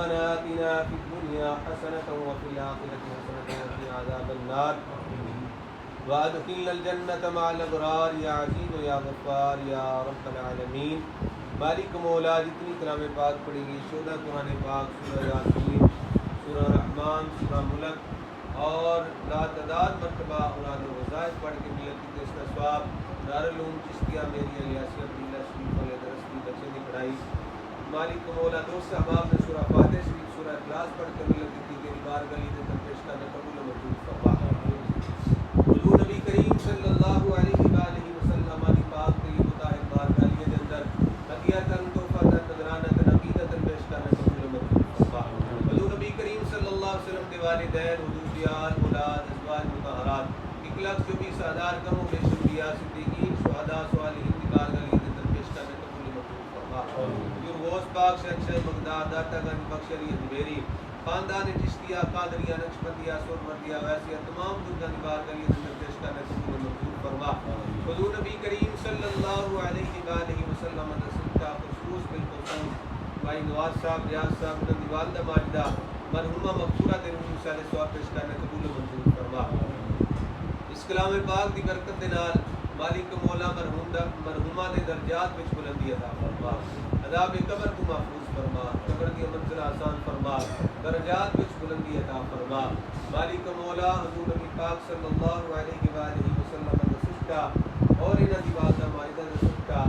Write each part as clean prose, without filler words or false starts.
آتنا في الدنيا حسنة وفي الآخرة حسنة وقنا عذاب النار وأدخلنا الجنة مع الأبرار يا عزيز يا غفار يا رب العالمين. مالک مولا جتنی کلام پاک پڑھی گئی شودہ قرآن پاک سورہ یاسین سورہ رحمان سورہ ملک اور لاتعداد مرتبہ قرآن وظائف پڑھ کے ملت کی کا ثواب دارالعلوم چشتیہ میری الیاسی عبداللہ شریف علیہ درس کی بچے نے پڑھائی. مالک مولا دوست احباب نے سورہ فاتح شریف سورہ اخلاص پڑھ کر ملت کی بار گلی نے پیش کرنا قبول و منظور فرما. حضور نبی کریم صلی اللہ علیہ وآلہ وسلم علی پاک طیب طاہر بار گلی کے اندر ہدیۃ تحفۃ نذرانہ عقیدۃ پیش کرنا قبول و منظور فرما. حضور نبی کریم صلی اللہ علیہ وسلم کے والدین حضور بیال اولاد ازواج مطہرات 124 سعدار کم و بیش انبیاء صدیقین شہداء صالحین کی بار گلی کے اندر پیش کرنا قبول و منظور فرما. غوث پاک شہنشاہ بغداد داتا گنج بخش علی ازمیری خاندان چشتیہ قادریہ نقشبندیہ سورمردیہ ویسیہ تمام بزرگان بار گلی اندر پیش کرنے قبول منظور فرما. حضور نبی کریم صلی اللہ علیہ وآلہ وسلم کا خصوص بالخصوص بھائی نواز صاحب ریاض صاحب کی والدہ ماجدہ مرحومہ مغفورہ دے روح صالح ثواب پیش کرنے قبول منظور فرما. اس کلام پاک دی برکت دے نال مالک مولا مرحومہ دے درجات وچ بلندی عطا فرما. عذاب قبر کو محفوظ فرما. قبر کی منزل آسان فرما. درجات وچ بلندی عطا فرما. مالک مولا حضور نبی پاک صلی اللہ علیہ وآلہ وسلم نے صدقہ اور انہاں دی والدہ ماجدہ نے صدقہ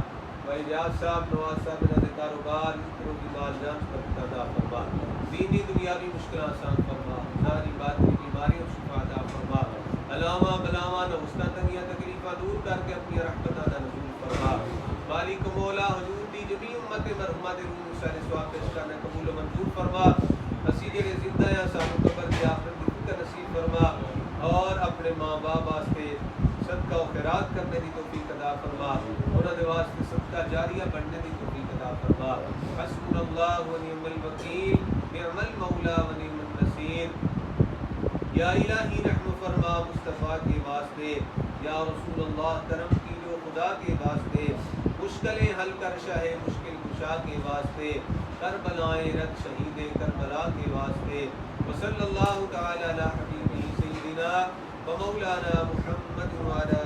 بھائی ریاض صاحب نواز صاحب انہاں دے کاروبار رزقوں کی مال جان پر عطا فرما. دینی دنیاوی مشکلات آسان فرما. ظاہری باطنی بیماریوں شفا عطا فرما. علامہ بلاواں حسنہ تنگیاں تکلیفاں دور کر کے اپنی رحمت عطا نزول فرما. مالک مولا حضور دی جمیع امت مرحومہ دے روح صالح ثواب پیش کرنے قبول و منظور فرما. اسی جڑے زندہ ہیں سانو قبر دی آخرت دی فکر نصیب فرما اور اپنے ماں باپ واسطے صدقہ و خیرات کرنے دی توفیق عطا فرما. انہاں دے واسطے صدقہ جاریہ بننے دی توفیق عطا فرما. حسبنا اللہ و نعم الوکیل نعم المولا و نعم النصیر. یا الہی رحم فرما مصطفیٰ کے واسطے. یا رسول اللہ کرم کیجو خدا کے واسطے. مشکلیں حل کر شاہ مشکل کشا کے واسطے. کربلائیں رد شہید کربلا کے واسطے. وصلی اللہ تعالی علی حبیبہ سیدنا و مولانا محمد وعلی